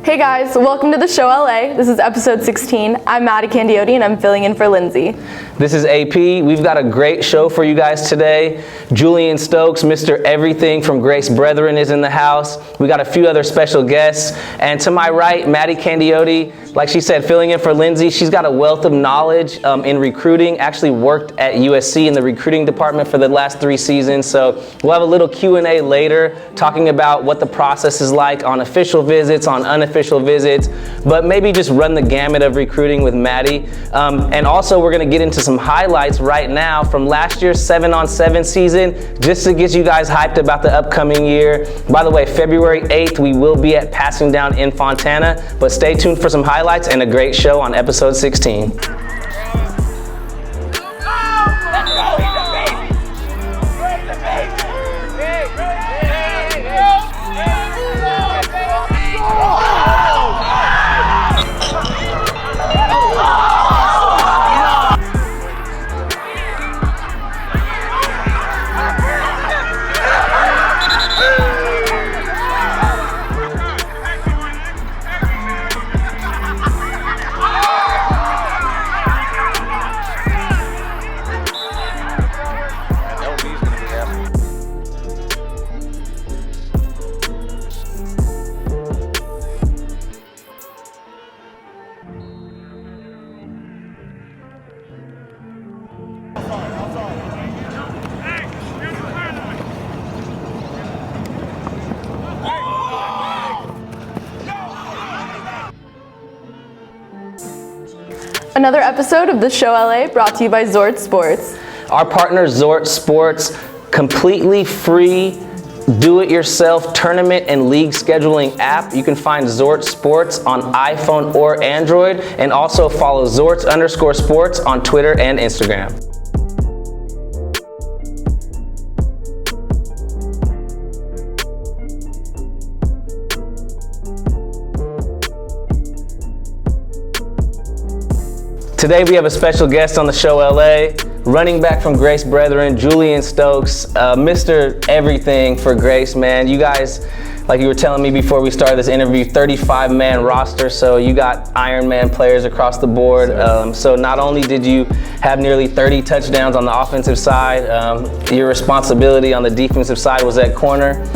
Hey guys, welcome to the show LA. This is episode 16. I'm Maddie Candiotti and I'm filling in for Lindsay. This is AP. We've got a great show for you guys today. Julien Stokes, Mr. Everything from Grace Brethren is in the house. We got a few other special guests. And to my right, Maddie Candiotti, like she said, filling in for Lindsay. She's got a wealth of knowledge in recruiting, actually worked at USC in the recruiting department for the last 3 seasons. So we'll have a little Q&A later talking about what the process is like on official visits, on unofficial visits, but maybe just run the gamut of recruiting with Maddie. And also we're gonna get into some highlights right now from last year's 7-on-7 season, just to get you guys hyped about the upcoming year. By the way, February 8th, we will be at Passing Down in Fontana, but stay tuned for some highlights and a great show on episode 16. Another episode of the show LA brought to you by Zort Sports. Our partner Zort Sports, completely free, do-it-yourself tournament and league scheduling app. You can find Zort Sports on iPhone or Android, and also follow Zorts_sports on Twitter and Instagram. Today we have a special guest on the show LA, running back from Grace Brethren, Julien Stokes, Mr. Everything for Grace, man. You guys, like you were telling me before we started this interview, 35-man roster, so you got Iron Man players across the board. So not only did you have nearly 30 touchdowns on the offensive side, your responsibility on the defensive side was at corner.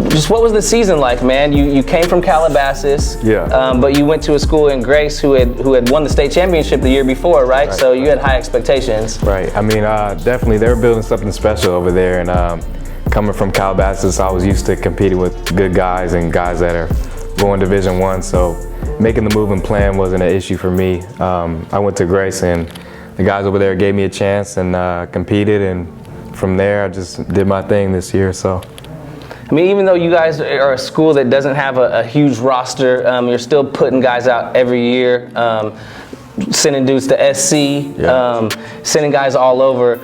Just what was the season like, man? You came from Calabasas, but you went to a school in Grace who had won the state championship the year before, right? So you had high expectations. Right. I mean, definitely they were building something special over there, and coming from Calabasas, I was used to competing with good guys and guys that are going Division I. So making the move and plan wasn't an issue for me. I went to Grace, and the guys over there gave me a chance and competed, and from there I just did my thing this year. So. I mean, even though you guys are a school that doesn't have a huge roster, you're still putting guys out every year, sending dudes to SC, sending guys all over.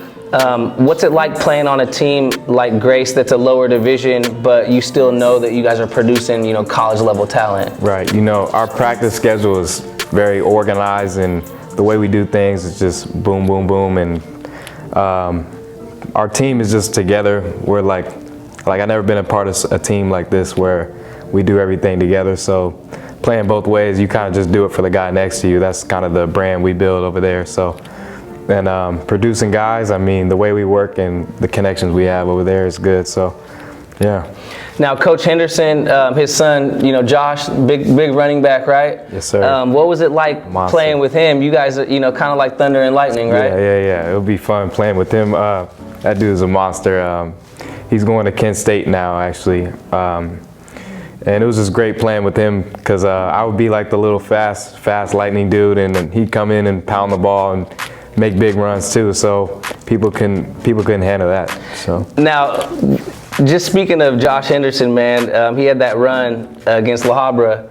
What's it like playing on a team like Grace that's a lower division, but you still know that you guys are producing, college level talent? Right. Our practice schedule is very organized, and the way we do things is just boom, boom, boom, and our team is just together. We're like I've never been a part of a team like this where we do everything together. So playing both ways, you kind of just do it for the guy next to you. That's kind of the brand we build over there. So, and producing guys, I mean, the way we work and the connections we have over there is good. So, yeah. Now, Coach Henderson, his son, Josh, big running back, right? Yes, sir. What was it like playing with him? You guys are, kind of like thunder and lightning, right? Yeah. It'll be fun playing with him. That dude's a monster. He's going to Kent State now, actually. And it was just great playing with him because I would be like the little fast lightning dude, and he'd come in and pound the ball and make big runs too. So people couldn't handle that. So now, just speaking of Josh Henderson, man, he had that run against La Habra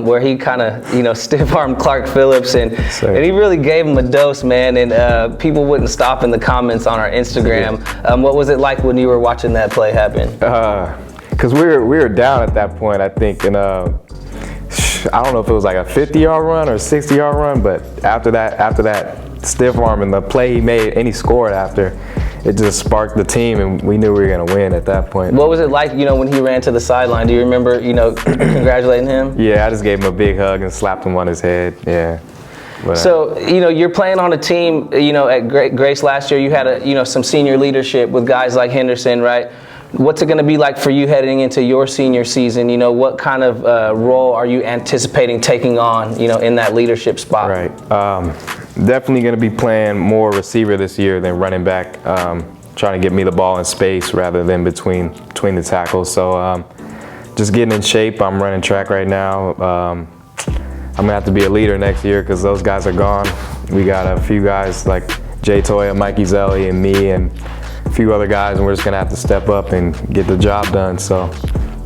where he kind of, stiff-armed Clark Phillips, and he really gave him a dose, man, and people wouldn't stop in the comments on our Instagram. What was it like when you were watching that play happen? Because we were down at that point, I think, and I don't know if it was like a 50-yard run or a 60-yard run, but after that stiff arm and the play he made, and he scored after, it just sparked the team, and we knew we were going to win at that point. What was it like, when he ran to the sideline? Do you remember, congratulating him? Yeah, I just gave him a big hug and slapped him on his head. Yeah. But, so, you're playing on a team, at Grace last year. You had, some senior leadership with guys like Henderson, right? What's it going to be like for you heading into your senior season? What kind of role are you anticipating taking on, in that leadership spot? Right. Definitely going to be playing more receiver this year than running back, trying to get me the ball in space rather than between the tackles. So just getting in shape. I'm running track right now. I'm going to have to be a leader next year because those guys are gone. We got a few guys like Jay Toya, Mikey Zelli, and me, and a few other guys, and we're just going to have to step up and get the job done. So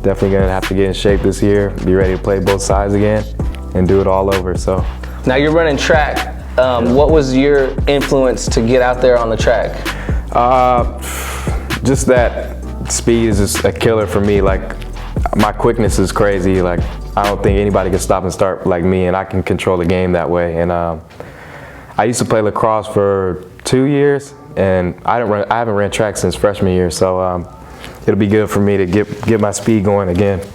definitely going to have to get in shape this year, be ready to play both sides again, and do it all over. So now you're running track. What was your influence to get out there on the track? Just that speed is just a killer for me. Like, my quickness is crazy. Like, I don't think anybody can stop and start like me, and I can control the game that way. And I used to play lacrosse for 2 years, and I haven't ran track since freshman year. So it'll be good for me to get my speed going again.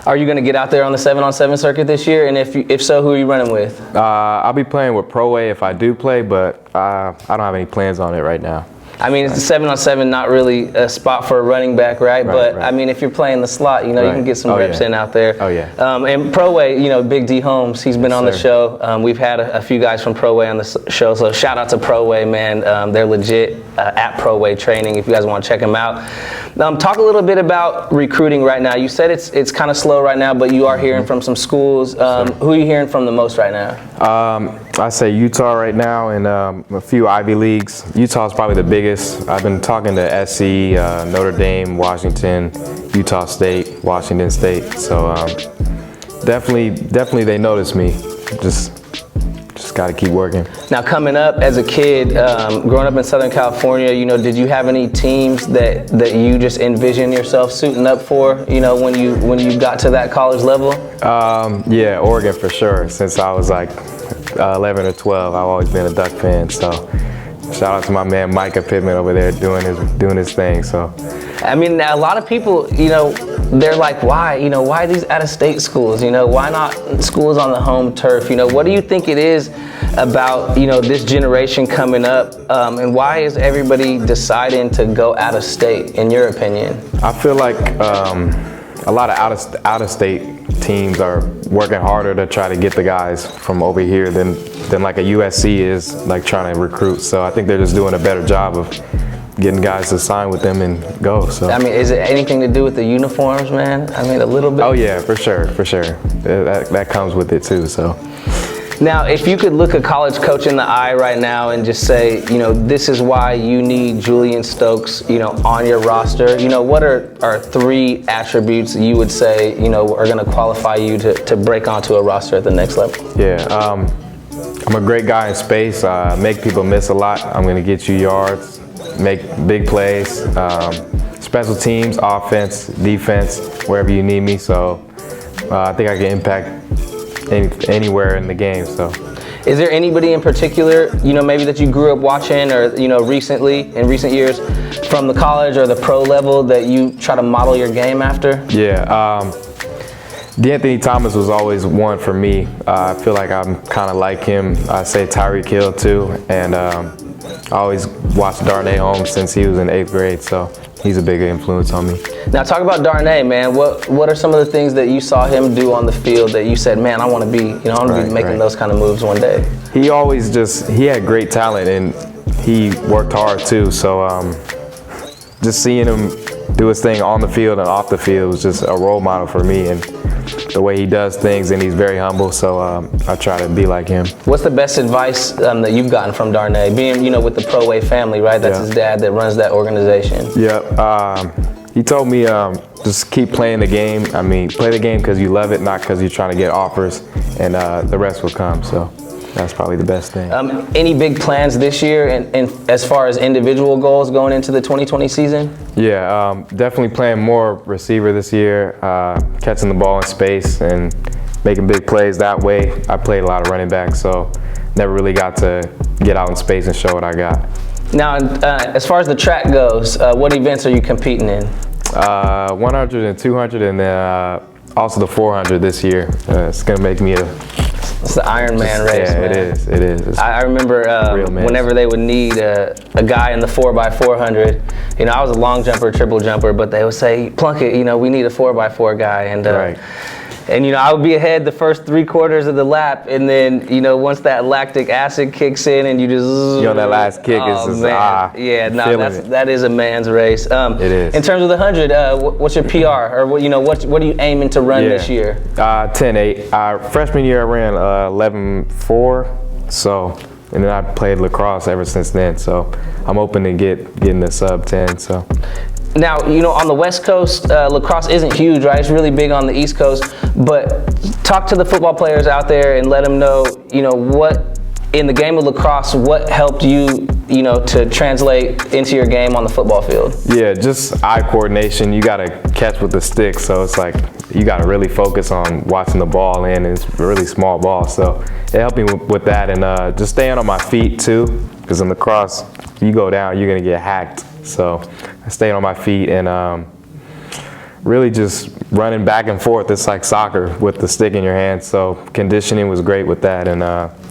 Are you going to get out there on the 7-on-7 circuit this year? And if so, who are you running with? I'll be playing with Pro Way if I do play, but I don't have any plans on it right now. I mean, it's the 7-on-7, not really a spot for a running back, right? But I mean, if you're playing the slot, you can get some reps in out there. Oh yeah. And Pro Way, Big D Holmes, he's been on the show. We've had a few guys from Pro Way on the show, so shout out to Pro Way, man. They're legit at Pro Way training. If you guys want to check them out. Talk a little bit about recruiting right now. You said it's kind of slow right now, but you are hearing from some schools. Who are you hearing from the most right now? I say Utah right now, and a few Ivy Leagues. Utah's probably the biggest. I've been talking to SC, Notre Dame, Washington, Utah State, Washington State. So definitely they notice me. Just got to keep working. Now, coming up as a kid, growing up in Southern California, did you have any teams that you just envision yourself suiting up for, when you got to that college level? Yeah, Oregon for sure. Since I was like 11 or 12, I've always been a Duck fan. So shout out to my man Micah Pittman over there doing his thing. So I mean, a lot of people, they're like, why these out-of-state schools? Why not schools on the home turf? What do you think it is about, this generation coming up, and why is everybody deciding to go out of state, in your opinion? I feel like a lot of out-of-state teams are working harder to try to get the guys from over here than like a USC is like trying to recruit. So I think they're just doing a better job of getting guys to sign with them and go. So I mean, is it anything to do with the uniforms, man? I mean, a little bit. Oh yeah, for sure. That comes with it too. So now, if you could look a college coach in the eye right now and just say, this is why you need Julien Stokes, on your roster. What are 3 attributes you would say, are going to qualify you to break onto a roster at the next level? Yeah, I'm a great guy in space. Make people miss a lot. I'm going to get you yards, make big plays, special teams, offense, defense, wherever you need me. So I think I can impact anywhere in the game. So is there anybody in particular, maybe that you grew up watching or, recently, in recent years, from the college or the pro level that you try to model your game after? Yeah, D'Anthony Thomas was always one for me. I feel like I'm kind of like him. I say Tyreek Hill too, and I always watched Darnay Holmes since he was in 8th grade, so he's a big influence on me. Now talk about Darnay, man. What are some of the things that you saw him do on the field that you said, man, I want to be, be making those kind of moves one day? He had great talent, and he worked hard too. So just seeing him do his thing on the field and off the field was just a role model for me, and the way he does things, and he's very humble, so I try to be like him. What's the best advice that you've gotten from Darnay? Being, with the Pro Way family, right? That's his dad that runs that organization. Yeah, he told me just keep playing the game. I mean, play the game because you love it, not because you're trying to get offers, and the rest will come, so that's probably the best thing. Any big plans this year and as far as individual goals going into the 2020 season? Yeah, definitely playing more receiver this year, catching the ball in space and making big plays that way. I played a lot of running back, so never really got to get out in space and show what I got. Now, as far as the track goes, what events are you competing in? 100 and 200, and then also the 400 this year. It's gonna make me It's the Ironman race, yeah, man. it is. It's I remember whenever they would need a guy in the 4x400, you know, I was a long jumper, triple jumper, but they would say, Plunkett, you know, we need a 4x4 guy. And, right. And, you know, I would be ahead the first 3/4 of the lap, and then, you know, once that lactic acid kicks in and you just... You're on that last kick, it's just, yeah, no, that is a man's race. It is. In terms of the 100, what's your PR? Or, what, you know, what are you aiming to run this year? 10.8. Freshman year, I ran 11.4, so, and then I played lacrosse ever since then, so I'm hoping to getting the sub 10, so. Now, you know, on the West Coast, lacrosse isn't huge, right? It's really big on the East Coast. But talk to the football players out there and let them know, you know, what in the game of lacrosse, what helped you, you know, to translate into your game on the football field? Yeah, just eye coordination. You got to catch with the stick, so it's like you got to really focus on watching the ball in. And it's a really small ball, so it helped me with that, and just staying on my feet too, because in lacrosse, if you go down, you're gonna get hacked. So I stayed on my feet and really just running back and forth. It's like soccer with the stick in your hand. So conditioning was great with that, and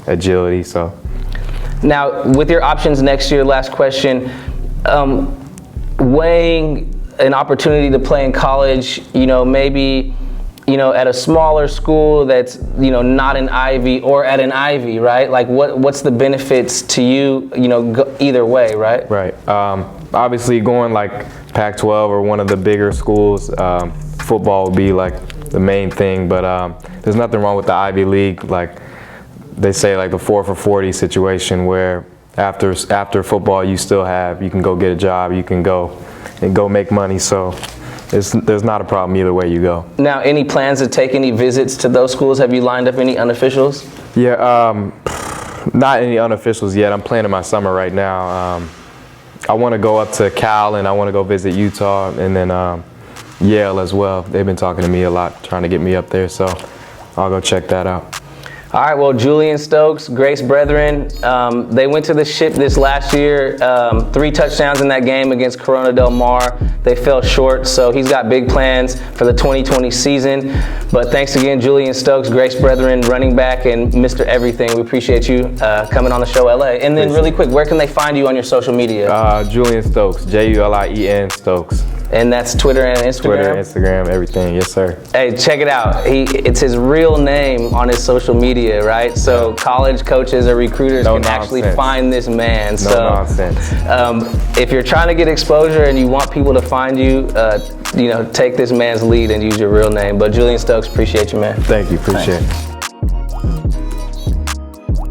agility. So now with your options next year, last question, weighing an opportunity to play in college, you know, maybe, you know, at a smaller school that's, you know, not an Ivy, or at an Ivy, right? Like what's the benefits to you, you know, either way, right? Right. Obviously going like Pac-12 or one of the bigger schools, football would be like the main thing, but there's nothing wrong with the Ivy League. Like they say, like the 4 for 40 situation, where after football you can go get a job, you can go make money. So there's not a problem either way you go. Now, any plans to take any visits to those schools? Have you lined up any unofficials? Yeah, not any unofficials yet. I'm planning my summer right now. I want to go up to Cal, and I want to go visit Utah, and then Yale as well. They've been talking to me a lot, trying to get me up there, so I'll go check that out. All right, well, Julien Stokes, Grace Brethren, they went to the ship this last year, 3 touchdowns in that game against Corona Del Mar. They fell short, so he's got big plans for the 2020 season. But thanks again, Julien Stokes, Grace Brethren, running back, and Mr. Everything. We appreciate you coming on the show, LA. And then really quick, where can they find you on your social media? Julien Stokes, Julien Stokes. And that's Twitter and Instagram? Twitter, Instagram, everything, yes sir. Hey, check it out. It's his real name on his social media, right? So college coaches or recruiters can actually find this man. No nonsense. If you're trying to get exposure and you want people to find you, you know, take this man's lead and use your real name. But Julien Stokes, appreciate you, man. Thank you, appreciate it.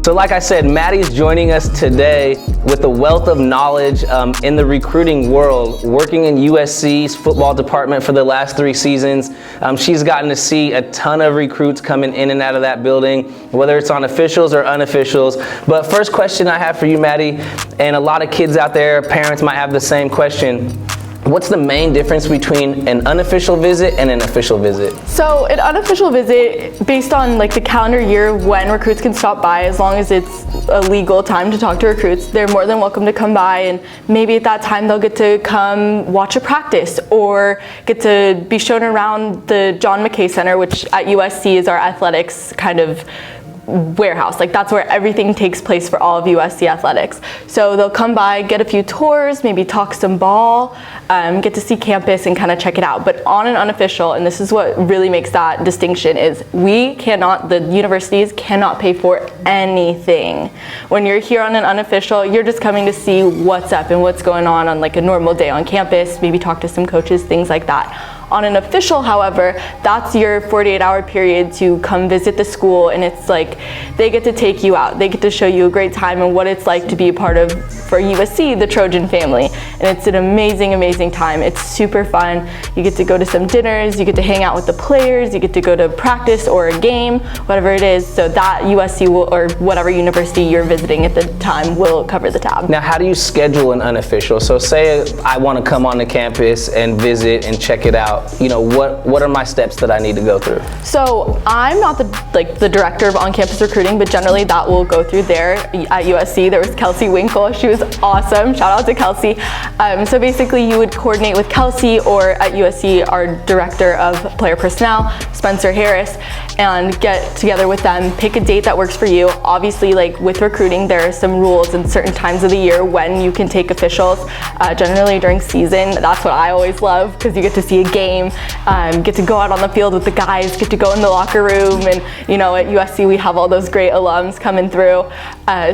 So like I said, Maddie's joining us today with a wealth of knowledge in the recruiting world, working in USC's football department for the last 3 seasons. She's gotten to see a ton of recruits coming in and out of that building, whether it's on officials or unofficials. But first question I have for you, Maddie, and a lot of kids out there, parents might have the same question. What's the main difference between an unofficial visit and an official visit? So an unofficial visit, based on like the calendar year when recruits can stop by, as long as it's a legal time to talk to recruits, they're more than welcome to come by, and maybe at that time they'll get to come watch a practice or get to be shown around the John McKay Center, which at USC is our athletics kind of warehouse. Like that's where everything takes place for all of USC athletics. So they'll come by, get a few tours, maybe talk some ball, get to see campus and kind of check it out. But on an unofficial, and this is what really makes that distinction, is the universities cannot pay for anything. When you're here on an unofficial, you're just coming to see what's up and what's going on like a normal day on campus, maybe talk to some coaches, things like that. On an official, however, that's your 48-hour period to come visit the school, and it's like they get to take you out. They get to show you a great time and what it's like to be a part of, for USC, the Trojan family. And it's an amazing, amazing time. It's super fun. You get to go to some dinners, you get to hang out with the players, you get to go to practice or a game, whatever it is. So that USC will, or whatever university you're visiting at the time, will cover the tab. Now, how do you schedule an unofficial? So say I want to come on the campus and visit and check it out. out, you know, what are my steps that I need to go through? So I'm not the director of on-campus recruiting, but generally that will go through there. At USC, there was Kelsey Winkle. She was awesome. Shout out to Kelsey. So basically you would coordinate with Kelsey, or at USC, our director of player personnel, Spencer Harris, and get together with them, pick a date that works for you. Obviously, like with recruiting, there are some rules in certain times of the year when you can take officials. Generally during season, that's what I always love, because you get to see a game, get to go out on the field with the guys, get to go in the locker room, and you know, at USC we have all those great alums coming through,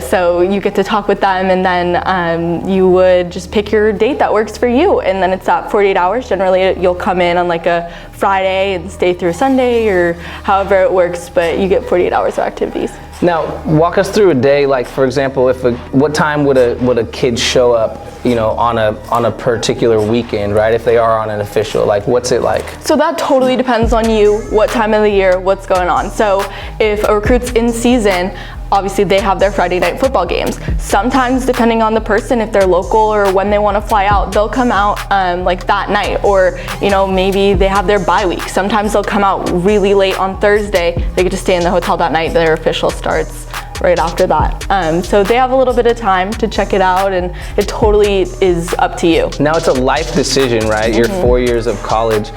so you get to talk with them, and then you would just pick your date that works for you, and then it's at 48 hours. Generally you'll come in on like a Friday and stay through Sunday, or however it works, but you get 48 hours of activities. Now, walk us through a day. Like, for example, what time would a kid show up, you know, on a particular weekend, right? If they are on an official, like, what's it like? So that totally depends on you, what time of the year, what's going on. So if a recruit's in season, obviously they have their Friday night football games. Sometimes, depending on the person, if they're local or when they want to fly out, they'll come out like that night, or you know, maybe they have their bye week. Sometimes they'll come out really late on Thursday. They get to stay in the hotel that night. Their official starts right after that. So they have a little bit of time to check it out, and it totally is up to you. Now it's a life decision, right? You're 4 years of college.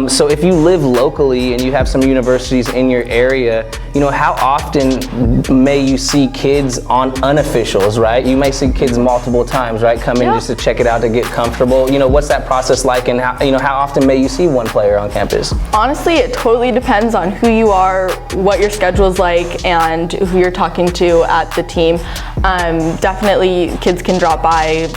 So if you live locally and you have some universities in your area, you know, how often may you see kids on unofficials, right? You may see kids multiple times, right? Come in just to check it out, to get comfortable. You know, what's that process like, and how, you know, how often may you see one player on campus? Honestly, it totally depends on who you are, what your schedule is like, and who you're talking to at the team. Definitely kids can drop by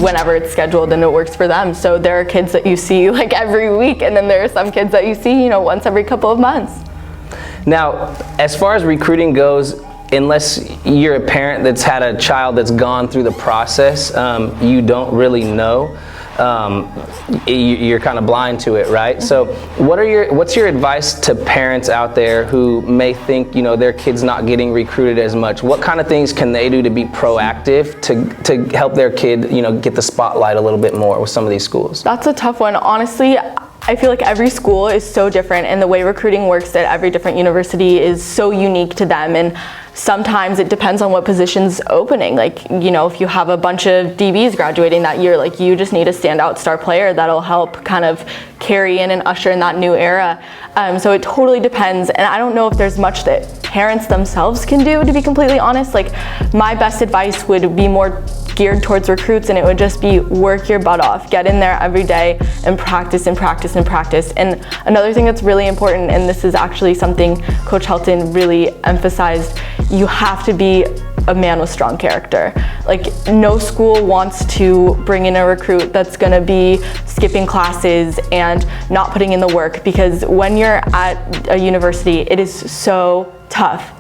whenever it's scheduled and it works for them. So there are kids that you see like every week, and then there are some kids that you see, you know, once every couple of months. Now, as far as recruiting goes, unless you're a parent that's had a child that's gone through the process, you don't really know. You're kind of blind to it, right? So what's your advice to parents out there who may think, you know, their kid's not getting recruited as much? What kind of things can they do to be proactive to help their kid, you know, get the spotlight a little bit more with some of these schools? That's a tough one. Honestly, I feel like every school is so different, and the way recruiting works at every different university is so unique to them, and sometimes it depends on what position's opening. Like, you know, if you have a bunch of DBs graduating that year, like you just need a standout star player that'll help kind of carry in and usher in that new era. So it totally depends, and I don't know if there's much that parents themselves can do, to be completely honest. Like, my best advice would be more geared towards recruits, and it would just be work your butt off, get in there every day and practice and practice and practice. And another thing that's really important, and this is actually something Coach Helton really emphasized, you have to be a man with strong character. Like, no school wants to bring in a recruit that's gonna be skipping classes and not putting in the work, because when you're at a university, it is so tough.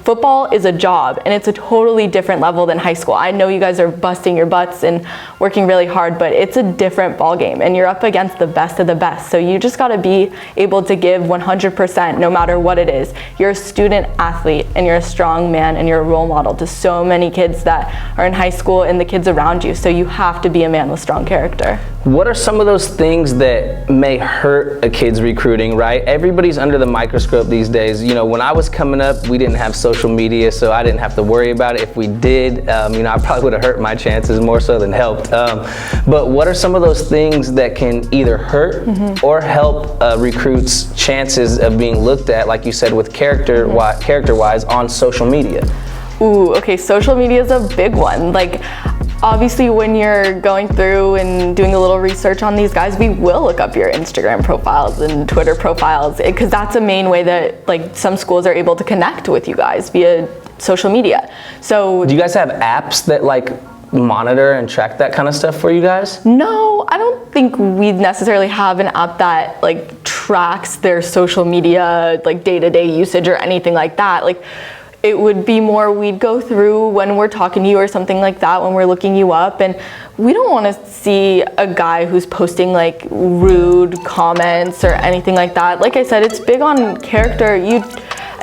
Football is a job, and it's a totally different level than high school. I know you guys are busting your butts and working really hard, but it's a different ball game, and you're up against the best of the best. So you just got to be able to give 100% no matter what it is. You're a student athlete, and you're a strong man, and you're a role model to so many kids that are in high school and the kids around you. So you have to be a man with strong character. What are some of those things that may hurt a kid's recruiting, right? Everybody's under the microscope these days. You know, when I was coming up, we didn't have social media, so I didn't have to worry about it. If we did, you know, I probably would have hurt my chances more so than helped. But what are some of those things that can either hurt or help recruits' chances of being looked at, like you said, with character-wise on social media? Ooh, okay, social media is a big one. Like, obviously, when you're going through and doing a little research on these guys, we will look up your Instagram profiles and Twitter profiles, because that's a main way that like some schools are able to connect with you guys via social media. So do you guys have apps that like monitor and track that kind of stuff for you guys? No, I don't think we necessarily have an app that like tracks their social media like day-to-day usage or anything like that. Like, it would be more, we'd go through when we're talking to you or something like that, when we're looking you up, and we don't want to see a guy who's posting like rude comments or anything like that. Like I said, it's big on character.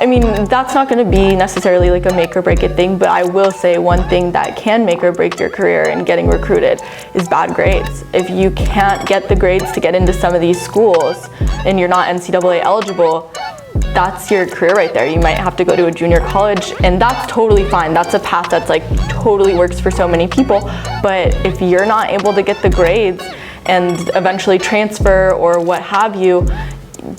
I mean, that's not going to be necessarily like a make or break it thing, but I will say one thing that can make or break your career in getting recruited is bad grades. If you can't get the grades to get into some of these schools and you're not NCAA eligible, that's your career right there. You might have to go to a junior college, and that's totally fine. That's a path that's like totally works for so many people. But if you're not able to get the grades and eventually transfer or what have you,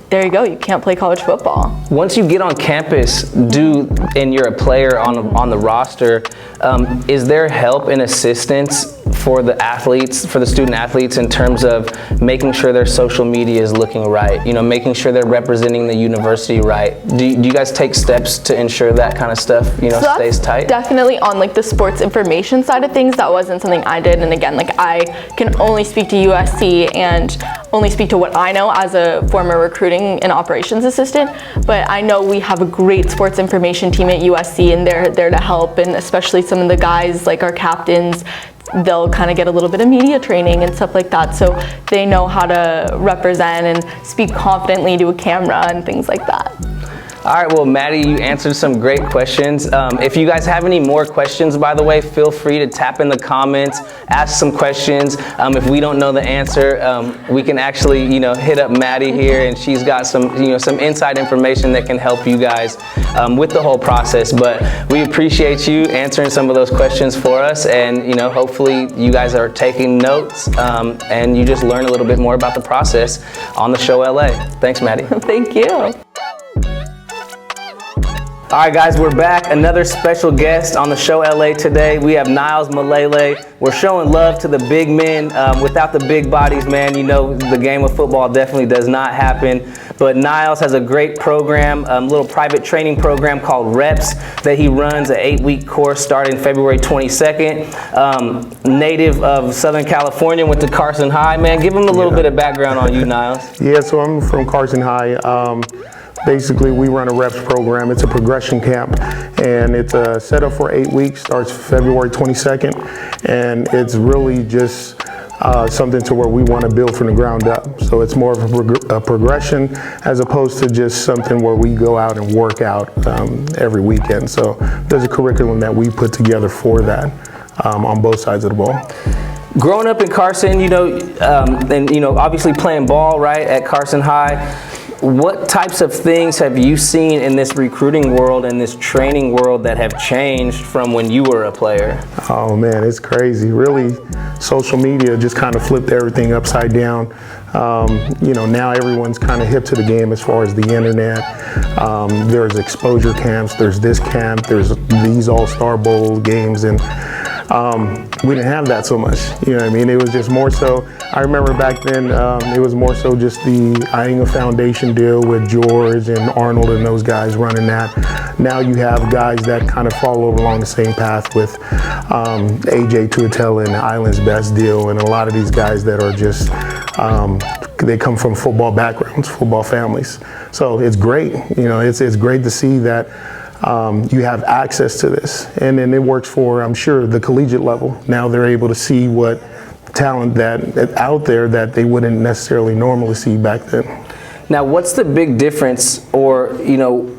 there you go, you can't play college football. Once you get on campus, and you're a player on the roster, is there help and assistance for the athletes, for the student athletes, in terms of making sure their social media is looking right, making sure they're representing the university right? Do you guys take steps to ensure that kind of stuff, So stays tight? Definitely on like the sports information side of things, that wasn't something I did. And again, like I can only speak to USC and only speak to what I know as a former recruiting and operations assistant, but I know we have a great sports information team at USC, and they're there to help, and especially some of the guys like our captains, they'll kind of get a little bit of media training and stuff like that, so they know how to represent and speak confidently to a camera and things like that. All right, well, Maddie, you answered some great questions. If you guys have any more questions, by the way, feel free to tap in the comments, ask some questions. If we don't know the answer, we can actually, hit up Maddie here, and she's got some, some inside information that can help you guys with the whole process. But we appreciate you answering some of those questions for us, and hopefully you guys are taking notes and you just learn a little bit more about the process on the show LA. Thanks, Maddie. Thank you. All right, guys, we're back. Another special guest on the show LA today. We have Niles Malele. We're showing love to the big men. Without the big bodies, man, the game of football definitely does not happen. But Niles has a great program, little private training program called Reps that he runs, an 8-week course starting February 22nd. Native of Southern California, went to Carson High. Man, give him a little bit of background on you, Niles. Yeah, so I'm from Carson High. Basically, we run a reps program. It's a progression camp, and it's set up for 8 weeks, starts February 22nd, and it's really just something to where we want to build from the ground up. So it's more of a progression as opposed to just something where we go out and work out every weekend. So there's a curriculum that we put together for that on both sides of the ball. Growing up in Carson, and obviously playing ball, right, at Carson High, what types of things have you seen in this recruiting world and this training world that have changed from when you were a player? Oh man, it's crazy. Really, social media just kind of flipped everything upside down. Now everyone's kind of hip to the game as far as the internet. There's exposure camps, there's this camp, there's these all-star bowl games, and we didn't have that so much. It was just more so, I remember back then, it was more so just the Iinga Foundation deal with George and Arnold and those guys running that. Now you have guys that kind of follow along the same path with AJ Tuatela and the Island's Best deal, and a lot of these guys that are just, they come from football backgrounds, football families. So it's great, it's great to see that you have access to this, and then it works for, I'm sure, the collegiate level. Now they're able to see what talent that out there that they wouldn't necessarily normally see back then. Now, what's the big difference, or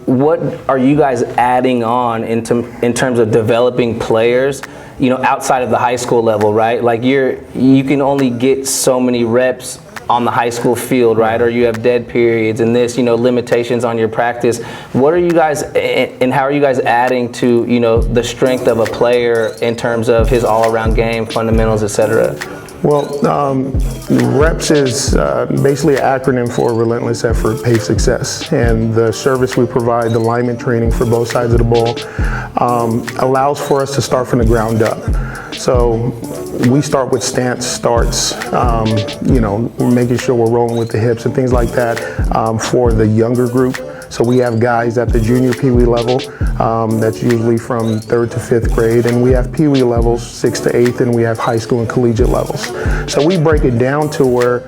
what are you guys adding on in terms of developing players, outside of the high school level, right? Like you can only get so many reps on the high school field, right? Or you have dead periods and this, limitations on your practice. What are you guys, and how are you guys adding to, the strength of a player in terms of his all-around game, fundamentals, etc.? Well, REPS is basically an acronym for Relentless Effort, Paid Success. And the service we provide, the lineman training for both sides of the ball, allows for us to start from the ground up. So we start with stance starts, making sure we're rolling with the hips and things like that for the younger group. So we have guys at the junior Pee Wee level, that's usually from 3rd to 5th grade, and we have Pee Wee levels, 6th to 8th, and we have high school and collegiate levels. So we break it down to where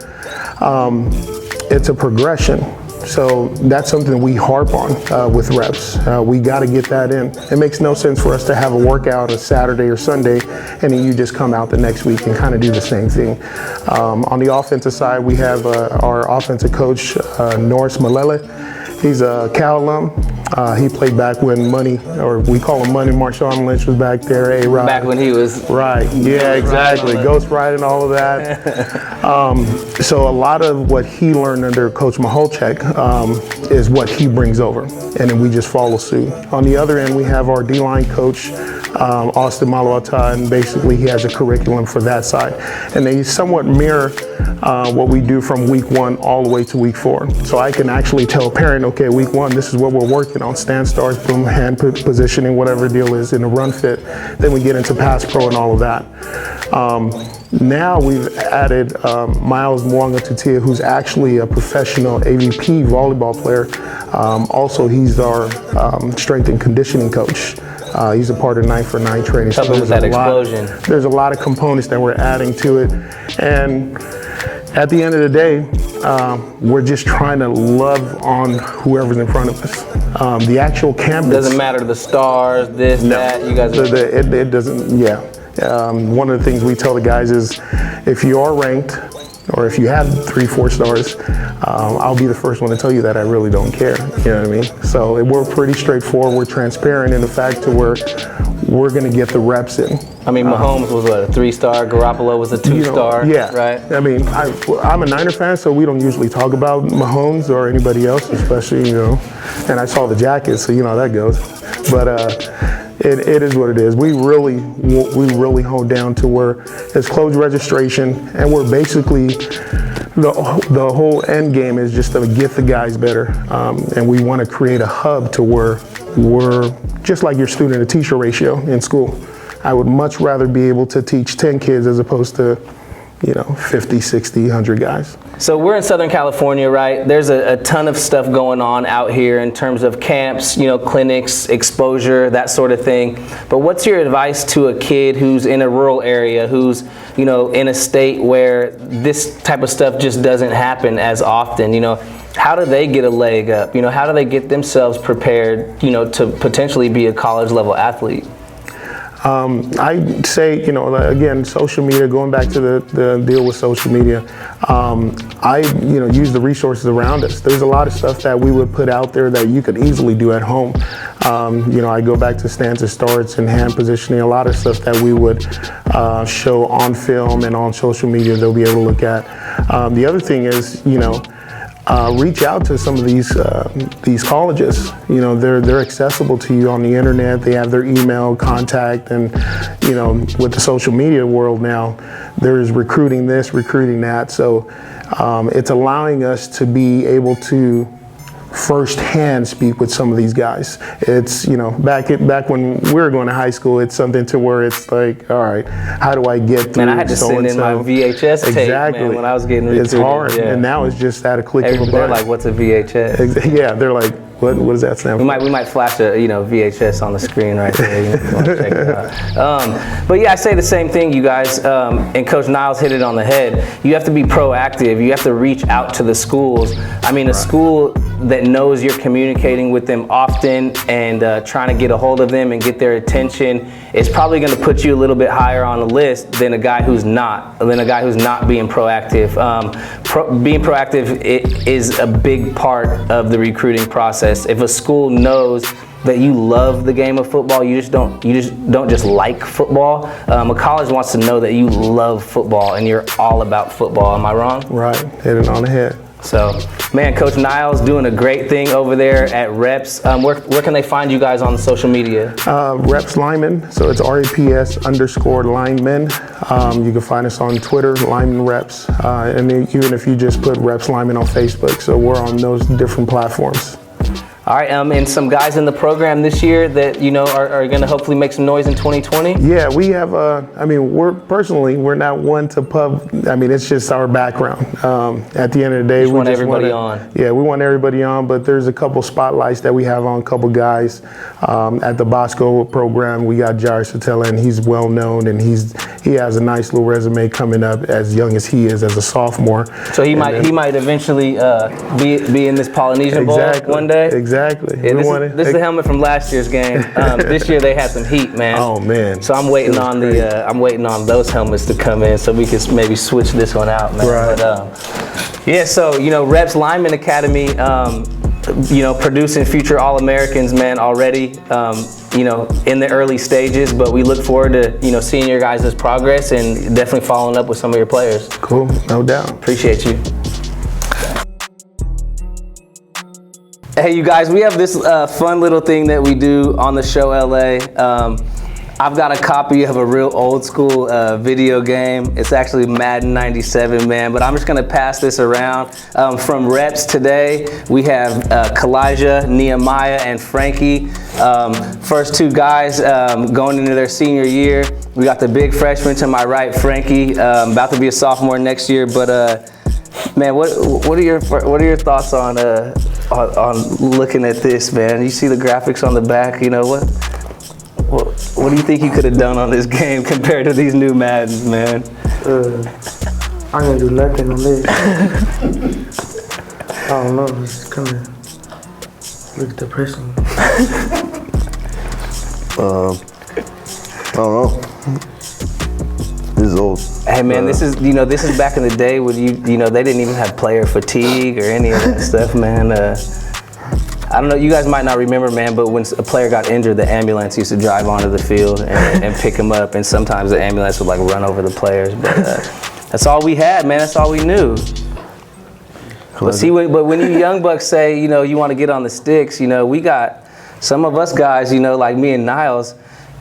it's a progression. So that's something we harp on with reps. We got to get that in. It makes no sense for us to have a workout a Saturday or Sunday and then you just come out the next week and kind of do the same thing. On the offensive side, we have our offensive coach, Norris Malele, He's a Cal alum. He played back when Money, or we call him Money, Marshawn Lynch was back there, A-Rod. Back when he was... Right, yeah, exactly. Ghost riding, all of that. So a lot of what he learned under Coach Maholchek is what he brings over, and then we just follow suit. On the other end, we have our D-line coach, Austin Maluata, and basically he has a curriculum for that side. And they somewhat mirror what we do from week 1 all the way to week 4. So I can actually tell a parent, okay, week 1, this is what we're working on, stand, starts, boom, hand positioning, whatever the deal is in the run fit. Then we get into pass pro and all of that. Now we've added Miles Mwanga-Tutia, who's actually a professional AVP volleyball player. Also, he's our strength and conditioning coach. He's a part of 9 for 9 training. Helping with that explosion. There's a lot of components that we're adding to it. And at the end of the day, we're just trying to love on whoever's in front of us. The actual campus. Doesn't matter the stars, this, that, you guys are... It doesn't, yeah. One of the things we tell the guys is if you are ranked, or if you have 3-4 stars, I'll be the first one to tell you that I really don't care. You know what I mean? So we're pretty straightforward. We're transparent in the fact to where we're going to get the reps in. I mean, Mahomes was what, a 3-star? Garoppolo was a 2-star? Yeah. Right? I mean, I'm a Niner fan, so we don't usually talk about Mahomes or anybody else, especially, and I saw the jacket, so you know how that goes. But it is what it is. We really honed down to where it's closed registration, and we're basically the whole end game is just to get the guys better, and we want to create a hub to where we're just like your student to teacher ratio in school. I would much rather be able to teach 10 kids as opposed to 50, 60, 100 guys. So we're in Southern California, right? There's a ton of stuff going on out here in terms of camps, clinics, exposure, that sort of thing. But what's your advice to a kid who's in a rural area, who's, in a state where this type of stuff just doesn't happen as often? How do they get a leg up? How do they get themselves prepared, to potentially be a college level athlete? I'd say, again, social media, going back to the deal with social media, I use the resources around us. There's a lot of stuff that we would put out there that you could easily do at home. I go back to stance and starts and hand positioning, a lot of stuff that we would show on film and on social media they'll be able to look at. The other thing is, reach out to some of these colleges. They're accessible to you on the internet. They have their email contact, and with the social media world now, there's recruiting this, recruiting that. So it's allowing us to be able to firsthand speak with some of these guys. It's back when we were going to high school, it's something to where it's like, all right, how do I get through? Man, I had to send in my VHS tape, man, when I was getting recruited. It's hard, and now it's just at a click of a button. They're like, what's a VHS? Yeah, they're like, what does that stand for? We might flash a VHS on the screen right there. You want to check it out. But yeah, I say the same thing, you guys. And Coach Niles hit it on the head. You have to be proactive. You have to reach out to the schools. I mean, a school that knows you're communicating with them often and trying to get a hold of them and get their attention is probably going to put you a little bit higher on the list than a guy who's not being proactive. Being proactive is a big part of the recruiting process. If a school knows that you love the game of football, you just don't just like football. A college wants to know that you love football and you're all about football. Am I wrong? Right, hit it on the head. So, man, Coach Niles doing a great thing over there at Reps. Where can they find you guys on social media? Reps Lineman, so it's REPS_Linemen. You can find us on Twitter, Lineman Reps, and even if you just put Reps Lineman on Facebook, so we're on those different platforms. All right, and some guys in the program this year that are going to hopefully make some noise in 2020. Yeah, we have. We're not one to pub. It's just our background. At the end of the day, we want everybody on. Yeah, we want everybody on. But there's a couple spotlights that we have on a couple guys at the Bosco program. We got Jair Satella, and he's well known, and he has a nice little resume coming up as young as he is as a sophomore. So he might eventually be in this Polynesian Bowl one day. Exactly. Yeah, this is the helmet from last year's game. This year they had some heat, man. Oh man. So I'm waiting on those helmets to come in so we can maybe switch this one out, man. Right. But so Reps Lineman Academy. producing future All-Americans, man, already, in the early stages. But we look forward to, seeing your guys' progress and definitely following up with some of your players. Cool, no doubt. Appreciate you. Hey, you guys, we have this fun little thing that we do on the show, LA. I've got a copy of a real old school video game. It's actually Madden 97, man, but I'm just gonna pass this around. From reps today, we have Kalijah, Nehemiah, and Frankie. First two guys going into their senior year. We got the big freshman to my right, Frankie, about to be a sophomore next year, but man, what are your thoughts on looking at this, man? You see the graphics on the back, what do you think you could have done on this game compared to these new Maddens, man? I'm gonna do nothing on this. I don't know, it's kind of look depressing. I don't know. This is old. Hey man, this is back in the day when they didn't even have player fatigue or any of that stuff, man. I don't know, you guys might not remember, man, but when a player got injured, the ambulance used to drive onto the field and pick him up, and sometimes the ambulance would run over the players. But that's all we had, man. That's all we knew. But see, when you young bucks say, you want to get on the sticks, we got some of us guys, like me and Niles.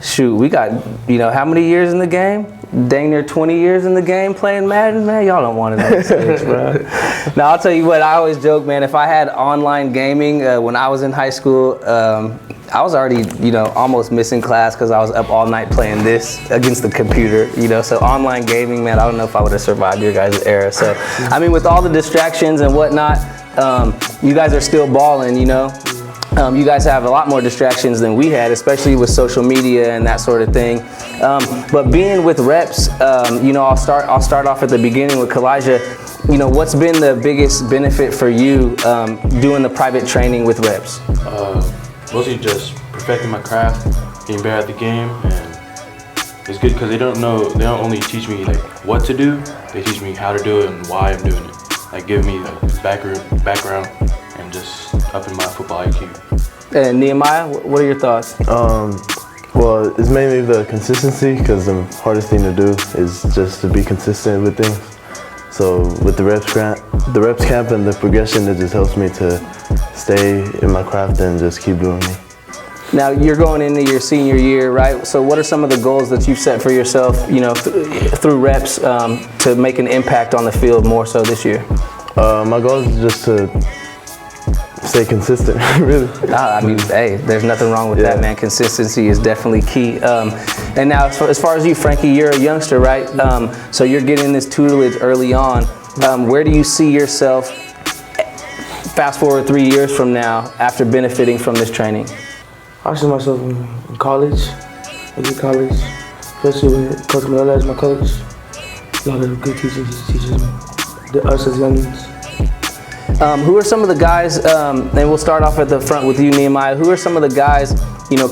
Shoot, we got, how many years in the game? Dang near 20 years in the game playing Madden, man. Y'all don't want it on the stage, bro. Now, I'll tell you what, I always joke, man, if I had online gaming when I was in high school, I was already, almost missing class because I was up all night playing this against the computer, So online gaming, man, I don't know if I would have survived your guys' era. So, I mean, with all the distractions and whatnot, you guys are still balling, You guys have a lot more distractions than we had, especially with social media and that sort of thing. But being with reps, I'll start off at the beginning with Kalijah. What's been the biggest benefit for you doing the private training with reps? Mostly just perfecting my craft, getting better at the game, and it's good because they don't only teach me what to do, they teach me how to do it and why I'm doing it. Give me background and just upping my football IQ. And Nehemiah, what are your thoughts? Well, it's mainly the consistency, because the hardest thing to do is just to be consistent with things. So with the reps camp and the progression, it just helps me to stay in my craft and just keep doing me. Now you're going into your senior year, right? So what are some of the goals that you've set for yourself, through reps to make an impact on the field more so this year? My goal is just to stay consistent, really. I mean, hey, there's nothing wrong with that, man. Consistency is definitely key. And now, as far as you, Frankie, you're a youngster, right? So you're getting this tutelage early on. Where do you see yourself fast forward 3 years from now after benefiting from this training? I see myself in college, college, especially when Coach Manella is my coach. A lot of good teachers he teaches me, us as youngins. Who are some of the guys, and we'll start off at the front with you, Nehemiah, who are some of the guys,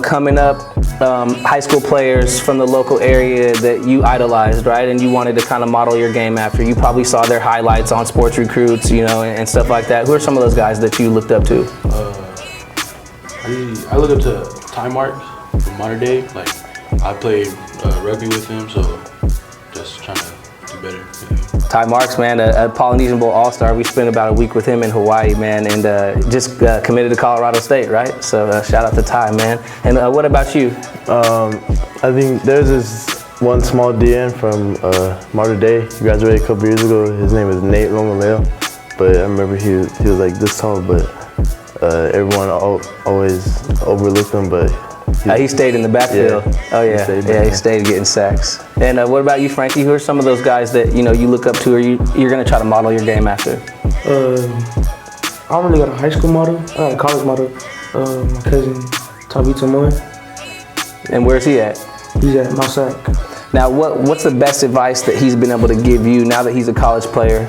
coming up, high school players from the local area that you idolized, right, and you wanted to kind of model your game after? You probably saw their highlights on SportsRecruits, and stuff like that. Who are some of those guys that you looked up to? I look up to Ty Marks from modern day. I played rugby with him, so just trying to do better with him. Ty Marks, man, a Polynesian Bowl All-Star. We spent about a week with him in Hawaii, man, and just committed to Colorado State, right? So shout out to Ty, man. And what about you? I think there's this one small DN from Mater Dei. He graduated a couple years ago. His name is Nate Rongaleo, but I remember he was like this tall, but everyone always overlooked him, but he stayed in the backfield. Yeah. Oh yeah, he stayed getting sacks. And what about you, Frankie? Who are some of those guys that you look up to, or you're gonna try to model your game after? I don't really got a high school model. I got a college model. My cousin Tabitha Moore. And where's he at? He's at Mount Sac. Now, what's the best advice that he's been able to give you now that he's a college player?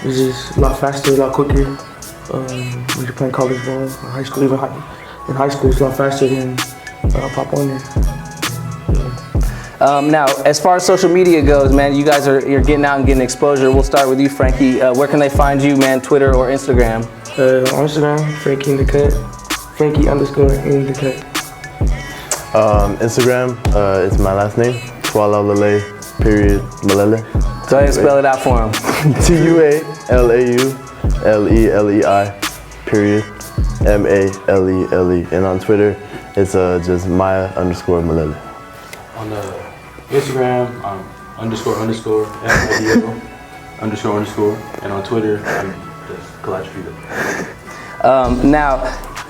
It's just a lot faster, a lot quicker. When you're playing college ball, or high school, even in high school, it's a lot faster than Pop Warner. Now, as far as social media goes, man, you're getting out and getting exposure. We'll start with you, Frankie. Where can they find you, man? Twitter or Instagram? On Instagram, Frankie in the cut. Frankie _in the cut. Instagram, it's my last name, Tualalele, period, Malele. Go ahead and spell it out for him. TUALAULELEI, period, MALELE. And on Twitter, it's just Maya _Malele. On the Instagram, __, __, and on Twitter, I'm just Kalachvita. Now,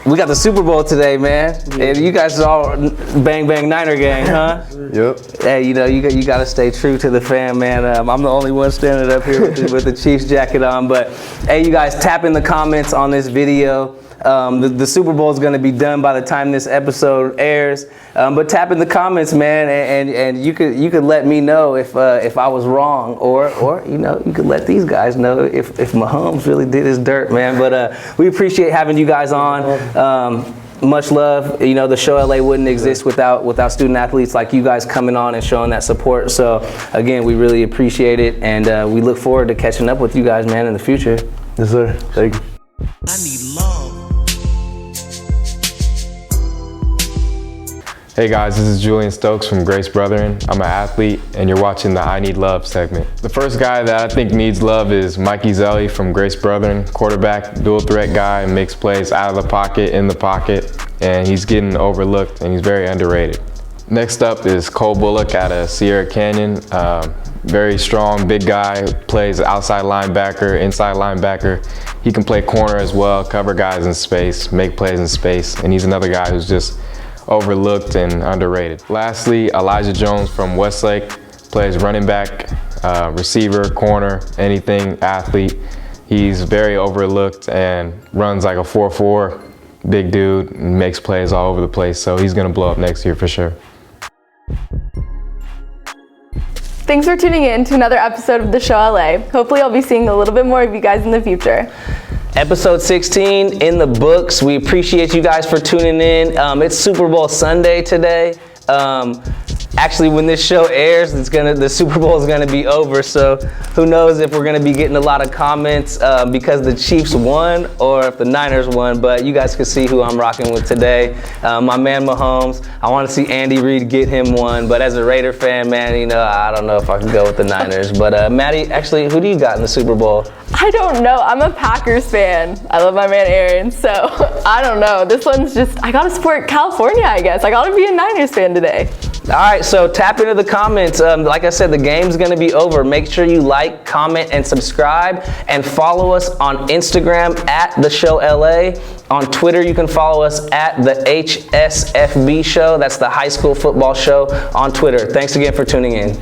we got the Super Bowl today, man. And you guys are all bang bang Niner gang, huh? Yep. Hey, you know, you got to stay true to the fan, man. I'm the only one standing up here with the Chiefs jacket on. But, hey, you guys, tap in the comments on this video. The Super Bowl is going to be done by the time this episode airs. But tap in the comments, man, and you could let me know if I was wrong, or you know, you could let these guys know if Mahomes really did his dirt, man. But we appreciate having you guys on. Much love. You know, the Show LA wouldn't exist without student athletes like you guys coming on and showing that support. So again, we really appreciate it, and we look forward to catching up with you guys, man, in the future. Yes, sir. Thank you. I need love. Hey guys, this is Julien Stokes from Grace Brethren. I'm an athlete and you're watching the I Need Love segment. The first guy that I think needs love is Mikey Zelli from Grace Brethren, quarterback, dual threat guy, makes plays out of the pocket, in the pocket, and he's getting overlooked and he's very underrated. Next up is Cole Bullock out of Sierra Canyon. Very strong, big guy, plays outside linebacker, inside linebacker. He can play corner as well, cover guys in space, make plays in space, and he's another guy who's just overlooked and underrated. Lastly, Elijah Jones from Westlake, plays running back, receiver, corner, anything, athlete. He's very overlooked and runs like a 4.4, big dude, and makes plays all over the place, so he's gonna blow up next year for sure. Thanks for tuning in to another episode of The Show LA. Hopefully I'll be seeing a little bit more of you guys in the future. Episode 16 in the books. We appreciate you guys for tuning in. It's Super Bowl Sunday today. Actually, when this show airs, the Super Bowl is gonna be over. So who knows if we're gonna be getting a lot of comments because the Chiefs won or if the Niners won. But you guys can see who I'm rocking with today. My man Mahomes. I want to see Andy Reid get him one. But as a Raider fan, man, you know, I don't know if I can go with the Niners. But Maddie, actually, who do you got in the Super Bowl? I don't know. I'm a Packers fan. I love my man Aaron, so I don't know. This one's just, I gotta support California, I guess. I gotta be a Niners fan today. All right, so tap into the comments. Like I said, the game's gonna be over. Make sure you like, comment, and subscribe, and follow us on Instagram at The Show LA. On Twitter, you can follow us at the HSFB Show. That's the High School Football Show on Twitter. Thanks again for tuning in.